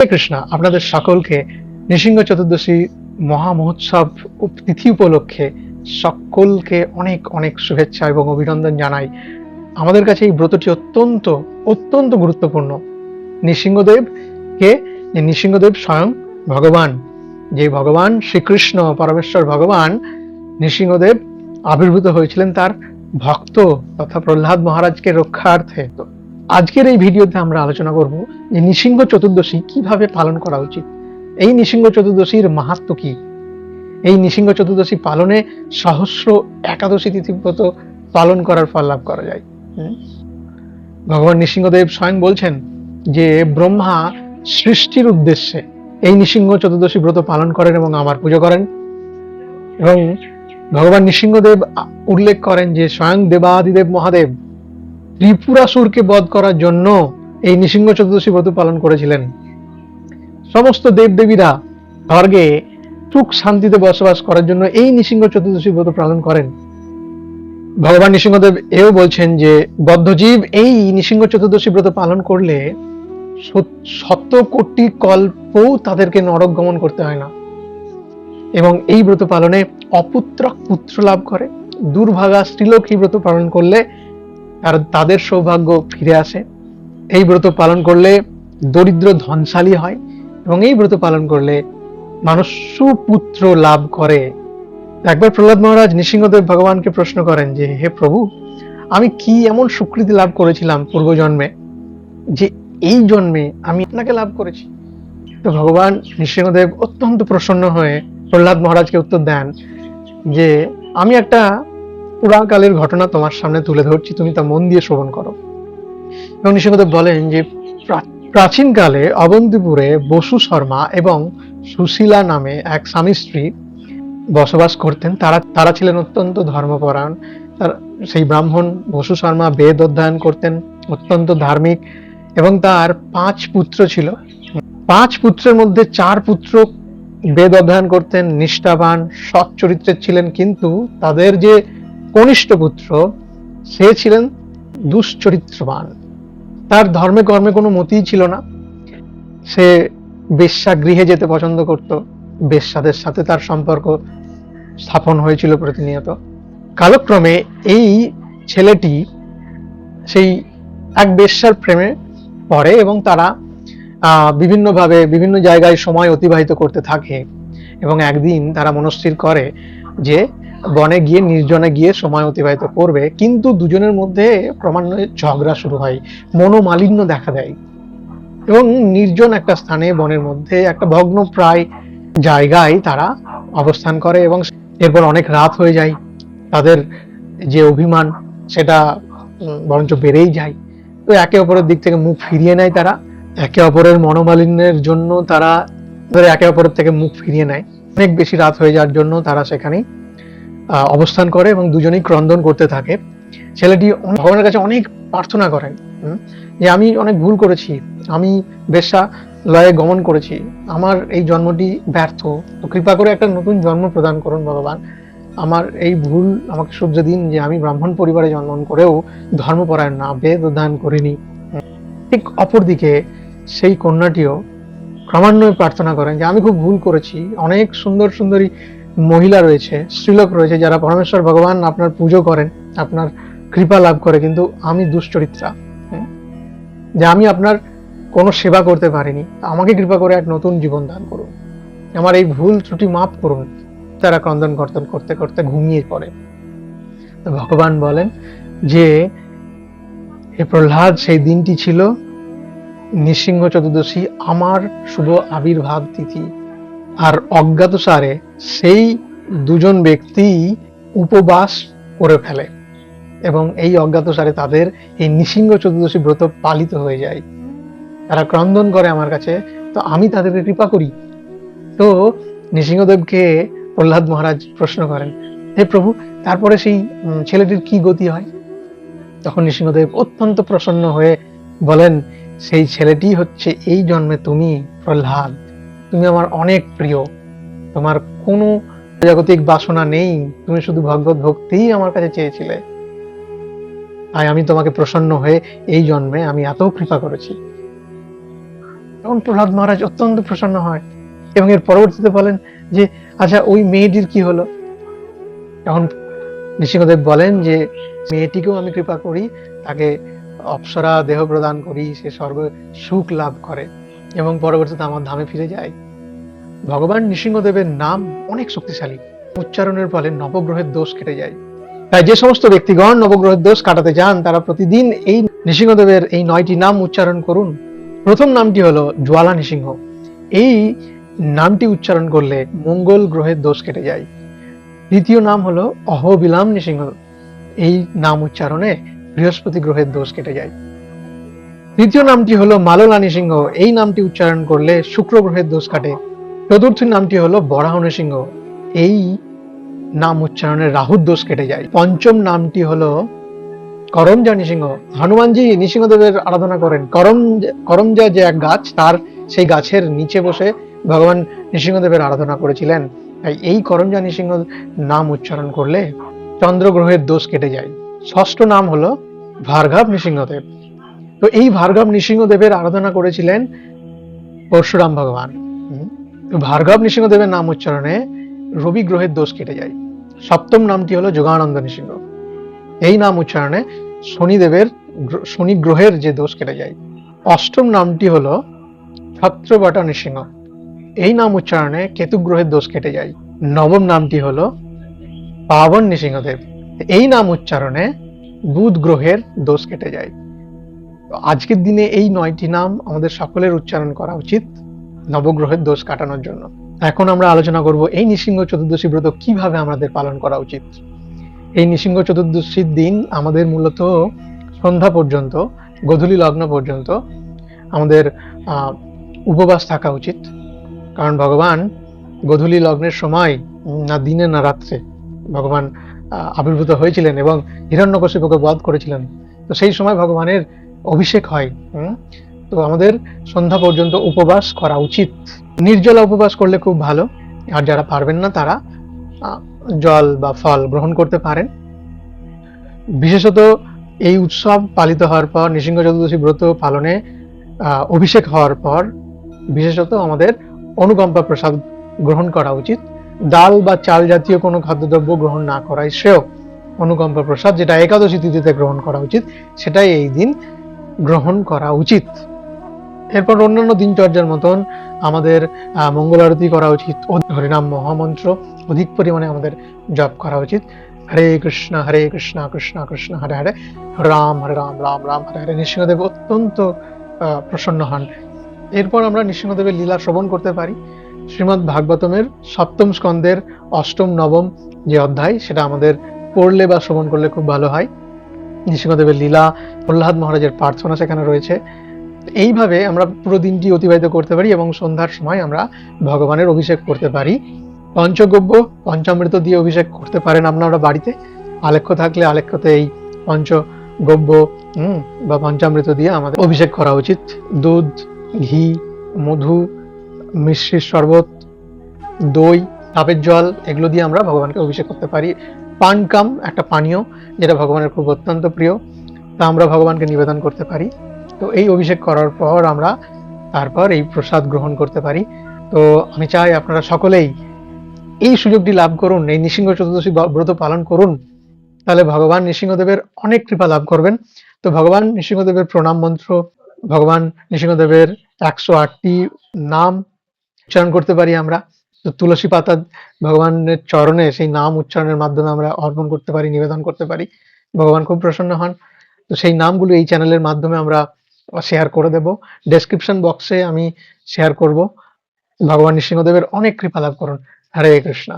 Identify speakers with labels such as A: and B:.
A: হরে কৃষ্ণ, আপনাদের সকলকে নৃসিংহ চতুর্দশী মহা মহোৎসব তিথি উপলক্ষে সকলকে অনেক অনেক শুভেচ্ছা এবং অভিনন্দন জানাই। আমাদের কাছে এই ব্রতটি অত্যন্ত অত্যন্ত গুরুত্বপূর্ণ। নৃসিংহদেব কে? যে নৃসিংহদেব স্বয়ং ভগবান, যে ভগবান শ্রীকৃষ্ণ পরমেশ্বর ভগবান নৃসিংহদেব আবির্ভূত হয়েছিলেন তার ভক্ত তথা প্রহ্লাদ মহারাজকে রক্ষার্থে। আজকের এই ভিডিওতে আমরা আলোচনা করব যে নৃসিংহ চতুর্দশী কিভাবে পালন করা উচিত, এই নৃসিংহ চতুর্দশীর মাহাত্ম্য কি, এই নৃসিংহ চতুর্দশী পালনে সহস্র একাদশী তিথিব্রত পালন করার ফল লাভ করা যায়। ভগবান নৃসিংহদেব স্বয়ং বলছেন যে ব্রহ্মা সৃষ্টির উদ্দেশ্যে এই নৃসিংহ চতুর্দশী ব্রত পালন করেন এবং আমার পুজো করেন। এবং ভগবান নৃসিংহদেব উল্লেখ করেন যে স্বয়ং দেবাদিদেব মহাদেব ত্রিপুরাসুরকে বধ করার জন্য এই নৃসিংহ চতুর্দশী ব্রত পালন করেছিলেন। সমস্ত দেবদেবীরা স্বর্গে সুখ শান্তিতে বসবাস করার জন্য এই নৃসিংহ চতুর্দশী ব্রত পালন করেন। ভগবান নৃসিংহদেব এও বলছেন যে বদ্ধজীব এই নৃসিংহ চতুর্দশী ব্রত পালন করলে 100 কোটি কল্পও তাদেরকে নরক গমন করতে হয় না, এবং এই ব্রত পালনে অপুত্রক পুত্র লাভ করে। দুর্ভাগা স্ত্রীলোক এই ব্রত পালন করলে তাদের সৌভাগ্য ফিরে আসে। এই ব্রত পালন করলে দরিদ্র ধনশালী হয়, এবং এই ব্রত পালন করলে মানুষ সুপুত্র লাভ করে। একবার প্রহ্লাদ মহারাজ নৃসিংহদেব ভগবানকে প্রশ্ন করেন যে হে প্রভু, আমি কি এমন সুকৃতি লাভ করেছিলাম পূর্বজন্মে যে এই জন্মে আমি আপনাকে লাভ করেছি? তো ভগবান নৃসিংহদেব অত্যন্ত প্রসন্ন হয়ে প্রহ্লাদ মহারাজকে উত্তর দেন যে আমি একটা পুরাকালের ঘটনা তোমার সামনে তুলে ধরছি, তুমি তা মন দিয়ে শ্রবণ করো। এবং নৃসিংহদেব বলেন যে প্রাচীনকালে অবন্তিপুরে বসু শর্মা এবং সুশীলা নামে এক স্বামী স্ত্রী বসবাস করতেন। তারা ছিলেন অত্যন্ত ধর্মপরায়ণ। সেই ব্রাহ্মণ বসু শর্মা বেদ অধ্যয়ন করতেন, অত্যন্ত ধার্মিক, এবং তার 5 পুত্র ছিল। 5 পুত্রের মধ্যে 4 পুত্র বেদ অধ্যয়ন করতেন, নিষ্ঠাবান, সৎ চরিত্রের ছিলেন, কিন্তু তাদের যে কনিষ্ঠ পুত্র সে ছিলেন দুশ্চরিত্রবান। তার ধর্মে কর্মে কোনো মতিই ছিল না। সে বেশ্যা গৃহে যেতে পছন্দ করত, বেশ্যাদের সাথে তার সম্পর্ক স্থাপন হয়েছিল প্রতিনিয়ত। কালক্রমে এই ছেলেটি সেই এক বেশ্যার প্রেমে পড়ে এবং তারা বিভিন্নভাবে বিভিন্ন জায়গায় সময় অতিবাহিত করতে থাকে। এবং একদিন তারা মনস্থির করে যে বনে গিয়ে নির্জনে গিয়ে সময় অতিবাহিত করবে, কিন্তু দুজনের মধ্যে ক্রমান্বয়ে ঝগড়া শুরু হয়, মনোমালিন্য দেখা দেয়, এবং নির্জন একটা স্থানে বনের মধ্যে একটা ভগ্ন প্রায় জায়গায় তারা অবস্থান করে। এবং এরপর অনেক রাত হয়ে যায়, তাদের যে অভিমান সেটা বরঞ্চ বেড়েই যায়। তো একে অপরের দিক থেকে মুখ ফিরিয়ে নেয় তারা, একে অপরের মনোমালিন্যের জন্য তারা একে অপরের থেকে মুখ ফিরিয়ে নেয়। অনেক বেশি রাত হয়ে যাওয়ার জন্য তারা সেখানে অবস্থান করে এবং দুজনেই ক্রন্দন করতে থাকে। ছেলেটি ভগবানের কাছে অনেক প্রার্থনা করেন যে আমি অনেক ভুল করেছি, আমি বেশ্যালয়ে গমন করেছি, আমার এই জন্মটি ব্যর্থ, তো কৃপা করে একটা নতুন জন্ম প্রদান করুন ভগবান, আমার এই ভুল আমাকে শুধরে দিন যে আমি ব্রাহ্মণ পরিবারে জন্মগ্রহণ করেও ধর্মপরায়ণ না, বেদ অধ্যয়ন করিনি। ঠিক অপরদিকে সেই কন্যাটিও ক্রমান্বয়ে প্রার্থনা করেন যে আমি খুব ভুল করেছি, অনেক সুন্দর সুন্দরী মহিলা রয়েছে, স্ত্রীলোক রয়েছে যারা পরমেশ্বর ভগবান আপনার পুজো করেন, আপনার কৃপা লাভ করে, কিন্তু আমি দুশ্চরিত্রা, যে আমি আপনার কোনো সেবা করতে পারিনি, আমাকে কৃপা করে এক নতুন জীবন দান করুন, আমার এই ভুল ত্রুটি মাফ করুন। তারা ক্রন্দন কর্তন করতে করতে ঘুমিয়ে পড়ে। তো ভগবান বলেন যে হে প্রহ্লাদ, সেই দিনটি ছিল নৃসিংহ চতুর্দশী, আমার শুভ আবির্ভাব তিথি। আর অজ্ঞাতসারে সেই দুজন ব্যক্তি উপবাস করে ফেলে, এবং এই অজ্ঞাতসারে তাদের এই নৃসিংহ চতুর্দশী ব্রত পালিত হয়ে যায়। তারা ক্রন্দন করে আমার কাছে, তো আমি তাদেরকে কৃপা করি। তো নৃসিংহদেবকে প্রহ্লাদ মহারাজ প্রশ্ন করেন, হে প্রভু, তারপরে সেই ছেলেটির কি গতি হয়? তখন নৃসিংহদেব অত্যন্ত প্রসন্ন হয়ে বলেন, সেই ছেলেটি হচ্ছে এই জন্মে তুমি প্রহ্লাদ, তুমি আমার অনেক প্রিয়, তোমার কোনো জাগতিক বাসনা নেই, তুমি শুধু ভগবত ভক্তিই আমার কাছে চেয়েছিলে, তাই আমি তোমাকে প্রসন্ন হয়ে এই জন্মে আমি এত কৃপা করেছি। তখন প্রহ্লাদ মহারাজ অত্যন্ত প্রসন্ন হয় এবং এর পরবর্তীতে বলেন যে আচ্ছা ওই মেয়েটির কি হলো। তখন নৃসিংহদেব বলেন যে মেয়েটিকেও আমি কৃপা করি, তাকে অপ্সরা দেহ প্রদান করি, সে স্বর্গ সুখ লাভ করে এবং পরবর্তীতে আমার ধামে ফিরে যায়। ভগবান নৃসিংহদেবের নাম অনেক শক্তিশালী, উচ্চারণের ফলে নবগ্রহের দোষ কেটে যায়। তাই যে সমস্ত ব্যক্তিগণ নবগ্রহের দোষ কাটাতে যান তারা প্রতিদিন এই নৃসিংহদেবের এই 9টি নাম উচ্চারণ করুন। প্রথম নামটি হলো জ্বালা নৃসিংহ। এই নামটি উচ্চারণ করলে মঙ্গল গ্রহের দোষ কেটে যায়। দ্বিতীয় নাম হলো অহবিলাম নৃসিংহ। এই নাম উচ্চারণে বৃহস্পতি গ্রহের দোষ কেটে যায়। তৃতীয় নামটি হলো মাললা নৃসিংহ। এই নামটি উচ্চারণ করলে শুক্র গ্রহের দোষ কাটে। চতুর্থ নামটি হলো বরাহ নৃসিংহ। এই নাম উচ্চারণে রাহুর দোষ কেটে যায়। পঞ্চম নামটি হলো করমজা নৃসিংহ। হনুমানজি নৃসিংহদেবের আরাধনা করেন। করমজা যে এক গাছ, তার সেই গাছের নিচে বসে ভগবান নৃসিংহদেবের আরাধনা করেছিলেন। তাই এই করমজা নৃসিংহ নাম উচ্চারণ করলে চন্দ্রগ্রহের দোষ কেটে যায়। ষষ্ঠ নাম হলো ভার্গব নৃসিংহদেব। তো এই ভার্গব নৃসিংহদেবের আরাধনা করেছিলেন পরশুরাম ভগবান। তো ভার্গব নৃসিংহদেবের নাম উচ্চারণে রবি গ্রহের দোষ কেটে যায়। সপ্তম নামটি হলো যোগানন্দ নৃসিংহ। এই নাম উচ্চারণে শনি গ্রহের যে দোষ কেটে যায়। অষ্টম নামটি হলো ছত্রবটা নৃসিংহ। এই নাম উচ্চারণে কেতু গ্রহের দোষ কেটে যায়। নবম নামটি হলো পাবন নৃসিংহদেব। এই নাম উচ্চারণে বুধ গ্রহের দোষ কেটে যায়। আজকের দিনে এই 9টি নাম আমাদের সকলের উচ্চারণ করা উচিত নবগ্রহের দোষ কাটানোর জন্য। এখন আমরা আলোচনা করব এই নৃসিংহ চতুর্দশী ব্রত কিভাবে আমাদের পালন করা উচিত। এই নৃসিংহ চতুর্দশীর দিন আমাদের মূলত সন্ধ্যা পর্যন্ত, গোধূলি লগ্ন পর্যন্ত আমাদের উপবাস থাকা উচিত। কারণ ভগবান গোধূলি লগ্নের সময় না দিনে না রাত্রে ভগবান আবির্ভূত হয়েছিলেন এবং হিরণ্যকশিপুকে বধ করেছিলেন। তো সেই সময় ভগবানের অভিষেক হয়। তো আমাদের সন্ধ্যা পর্যন্ত উপবাস করা উচিত। নির্জলা উপবাস করলে খুব ভালো। আর যারা পারবেন না তারা জল বা ফল গ্রহণ করতে পারেন। বিশেষত এই উৎসব পালিত হওয়ার পর, নৃসিংহ চতুর্দশী ব্রত পালনে অভিষেক হওয়ার পর বিশেষত আমাদের অনুকম্পা প্রসাদ গ্রহণ করা উচিত। ডাল বা চাল জাতীয় কোনো খাদ্যদ্রব্য গ্রহণ না করাই শ্রেয়। অনুকম্পা প্রসাদ যেটা একাদশী তিথিতে গ্রহণ করা উচিত, সেটাই এই দিন গ্রহণ করা উচিত। এরপর অন্যান্য দিনচর্যার মতন আমাদের মঙ্গল আরতি করা উচিত। হরিনাম মহামন্ত্র অধিক পরিমাণে আমাদের জপ করা উচিত। হরে কৃষ্ণ কৃষ্ণ কৃষ্ণ হরে হরে, রাম রাম রাম হরে হরে। নৃসিংহদেব অত্যন্ত প্রসন্ন হন। এরপর আমরা নৃসিংহদেবের লীলা শ্রবণ করতে পারি। শ্রীমদ্ ভাগবতমের সপ্তম স্কন্ধের অষ্টম নবম যে অধ্যায়, সেটা আমাদের পড়লে বা শ্রবণ করলে খুব ভালো হয়। নৃসিংহদেবের লীলা, প্রহ্লাদ মহারাজের প্রার্থনা সেখানে রয়েছে। এইভাবে আমরা পুরো দিনটি অতিবাহিত করতে পারি এবং সন্ধ্যার সময় আমরা ভগবানের অভিষেক করতে পারি। পঞ্চগব্য, পঞ্চামৃত দিয়ে অভিষেক করতে পারেন আপনারা বাড়িতে। আলেখ্য থাকলে আলেখ্যতে এই পঞ্চগব্য বা পঞ্চামৃত দিয়ে আমাদের অভিষেক করা উচিত। দুধ, ঘি, মধু, মিশ্রির শরবত, দই, ডাবের জল, এগুলো দিয়ে আমরা ভগবানকে অভিষেক করতে পারি। পানকাম একটা পানীয় যেটা ভগবানের খুব অত্যন্ত প্রিয়, তা আমরা ভগবানকে নিবেদন করতে পারি। তো এই অভিষেক করার পর আমরা তারপর এই প্রসাদ গ্রহণ করতে পারি। তো আমি চাই আপনারা সকলেই এই সুযোগটি লাভ করুন, এই নৃসিংহ চতুর্দশী ব্রত পালন করুন, তাহলে ভগবান নৃসিংহদেবের অনেক কৃপা লাভ করবেন। তো ভগবান নৃসিংহদেবের প্রণাম মন্ত্র, ভগবান নৃসিংহদেবের 108টি নাম উচ্চারণ করতে পারি আমরা। তো তুলসী পাতা ভগবানের চরণে সেই নাম উচ্চারণের মাধ্যমে আমরা অর্পণ করতে পারি, নিবেদন করতে পারি। ভগবান খুব প্রসন্ন হন। তো সেই নামগুলো এই চ্যানেলের মাধ্যমে আমরা শেয়ার করে দেব। ডেসক্রিপশন বক্সে আমি শেয়ার করব। ভগবান নৃসিংহদেবের অনেক কৃপা লাভ করুন। হরে কৃষ্ণ।